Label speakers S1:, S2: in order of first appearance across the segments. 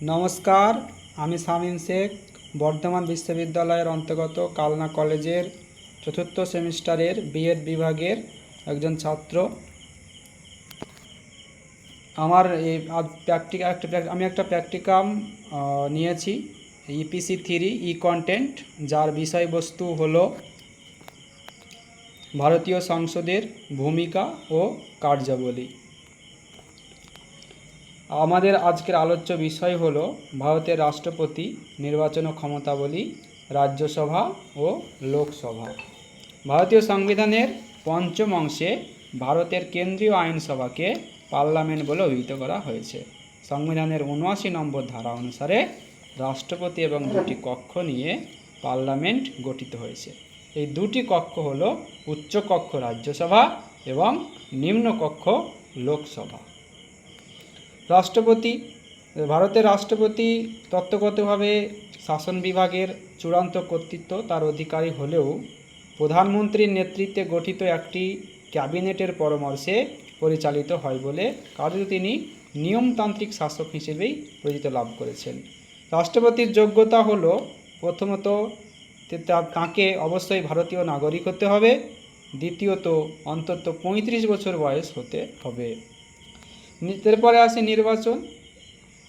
S1: নমস্কার, আমি শামীম শেখ বর্ধমান বিশ্ববিদ্যালয়ের অন্তর্গত কালনা কলেজের চতুর্থ সেমিস্টারের বিএড বিভাগের একজন ছাত্র। আমার এই আমি একটা প্র্যাকটিকাম নিয়েছি ইপিসি 3 ই কন্টেন্ট, যার বিষয়বস্তু হলো ভারতীয় সংসদের ভূমিকা ও কার্যাবলী। আমাদের আজকের আলোচ্য বিষয় হলো ভারতের রাষ্ট্রপতি নির্বাচন ও ক্ষমতাবলী, রাজ্যসভা ও লোকসভা। ভারতীয় সংবিধানের পঞ্চম অংশে ভারতের কেন্দ্রীয় আইনসভাকে পার্লামেন্ট বলে অভিহিত করা হয়েছে। সংবিধানের ৭৯ নম্বর ধারা অনুসারে রাষ্ট্রপতি এবং দুটি কক্ষ নিয়ে পার্লামেন্ট গঠিত হয়েছে। এই দুটি কক্ষ হলো উচ্চ কক্ষ রাজ্যসভা এবং নিম্ন কক্ষ লোকসভা। ভারতের রাষ্ট্রপতি তত্ত্বগতভাবে শাসন বিভাগের চূড়ান্ত কর্তৃত্ব তার অধিকারী হলেও প্রধানমন্ত্রীর নেতৃত্বে গঠিত একটি ক্যাবিনেটের পরামর্শে পরিচালিত হয় বলে কার্যত তিনি নিয়মতান্ত্রিক শাসক হিসেবেই পরিচিতি লাভ করেছেন। রাষ্ট্রপতির যোগ্যতা হলো প্রথমত তাঁকে অবশ্যই ভারতীয় নাগরিক হতে হবে, দ্বিতীয়ত অন্তত ৩৫ বছর বয়স হতে হবে। এরপরে আসে নির্বাচন।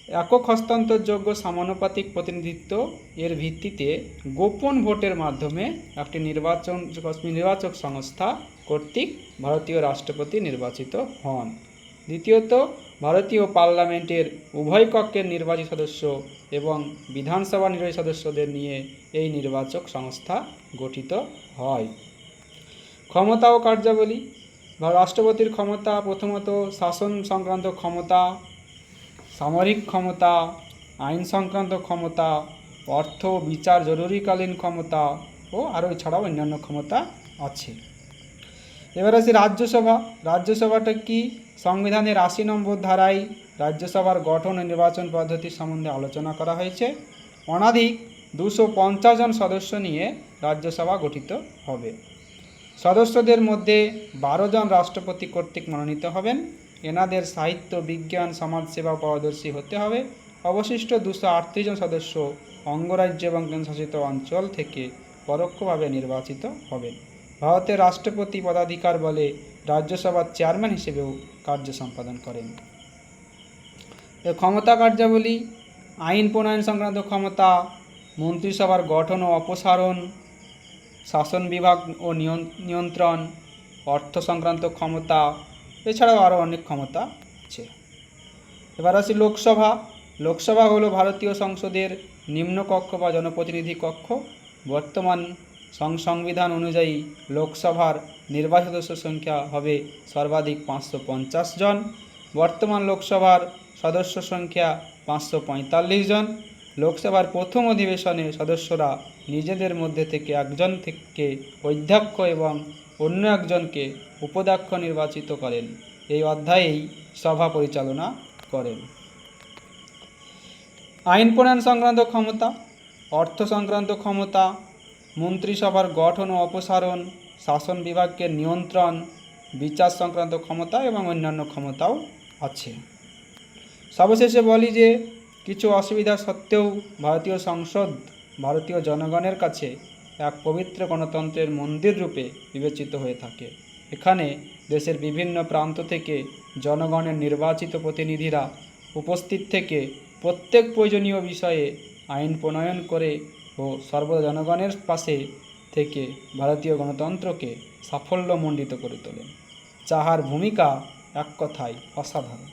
S1: একক হস্তান্তরযোগ্য সমানুপাতিক প্রতিনিধিত্ব এর ভিত্তিতে গোপন ভোটের মাধ্যমে একটি নির্বাচক সংস্থা কর্তৃক ভারতীয় রাষ্ট্রপতি নির্বাচিত হন। দ্বিতীয়ত ভারতীয় পার্লামেন্টের উভয় কক্ষের নির্বাচিত সদস্য এবং বিধানসভা নির্বাচিত সদস্যদের নিয়ে এই নির্বাচক সংস্থা গঠিত হয়। ক্ষমতা ও কার্যাবলী। রাষ্ট্রপতির ক্ষমতা প্রথমত শাসন সংক্রান্ত ক্ষমতা, সামরিক ক্ষমতা, আইন সংক্রান্ত ক্ষমতা, অর্থ বিচার জরুরিকালীন ক্ষমতা ও আরও এছাড়াও অন্যান্য ক্ষমতা আছে। এবার আসি রাজ্যসভা। রাজ্যসভাটা কি? সংবিধানের ৮০ নম্বর ধারায় রাজ্যসভার গঠন ও নির্বাচন পদ্ধতি সম্বন্ধে আলোচনা করা হয়েছে। অনধিক ২৫০ জন সদস্য নিয়ে রাজ্যসভা গঠিত হবে। সদস্যদের মধ্যে ১২ জন রাষ্ট্রপতি কর্তৃক মনোনীত হবেন। এনাদের সাহিত্য, বিজ্ঞান, সমাজসেবা পারদর্শী হতে হবে। অবশিষ্ট ২৩৮ জন সদস্য অঙ্গরাজ্য এবং কেন্দ্রশাসিত অঞ্চল থেকে পরোক্ষভাবে নির্বাচিত হবেন। ভারতের রাষ্ট্রপতি পদাধিকার বলে রাজ্যসভার চেয়ারম্যান হিসেবেও কার্য সম্পাদন করেন। ক্ষমতা কার্যাবলী: আইন প্রণয়ন সংক্রান্ত ক্ষমতা, মন্ত্রিসভার গঠন ও অপসারণ, শাসন বিভাগ ও নিয়ন্ত্রণ, অর্থ সংক্রান্ত ক্ষমতা, এছাড়াও আরও অনেক ক্ষমতা আছে। এবার আসি লোকসভা। লোকসভা হলো ভারতীয় সংসদের নিম্নকক্ষ বা জনপ্রতিনিধি কক্ষ। বর্তমান সংবিধান অনুযায়ী লোকসভার নির্বাচিত সদস্য সংখ্যা হবে সর্বাধিক ৫৫০ জন। বর্তমান লোকসভার সদস্য সংখ্যা ৫৪৫ জন। লোকসভার প্রথম অধিবেশনে সদস্যরা নিজেদের মধ্যে থেকে একজন থেকে অধ্যক্ষ এবং অন্য একজনকে উপাধ্যক্ষ নির্বাচিত করেন। এই অধ্যায়েই সভা পরিচালনা করেন। আইন প্রণয়ন সংক্রান্ত ক্ষমতা, অর্থ সংক্রান্ত ক্ষমতা, মন্ত্রিসভার গঠন ও অপসারণ, শাসন বিভাগকে নিয়ন্ত্রণ, বিচার সংক্রান্ত ক্ষমতা এবং অন্যান্য ক্ষমতাও আছে। সর্বশেষে বলি যে কিছু অসুবিধা সত্ত্বেও ভারতীয় সংসদ ভারতীয় জনগণের কাছে এক পবিত্র গণতন্ত্রের মন্দির রূপে বিবেচিত হয়ে থাকে। এখানে দেশের বিভিন্ন প্রান্ত থেকে জনগণের নির্বাচিত প্রতিনিধিরা উপস্থিত থেকে প্রত্যেক প্রয়োজনীয় বিষয়ে আইন প্রণয়ন করে ও সর্বদা জনগণের পাশে থেকে ভারতীয় গণতন্ত্রকে সাফল্যমণ্ডিত করে তোলেন, যাহার ভূমিকা এক কথায় অসাধারণ।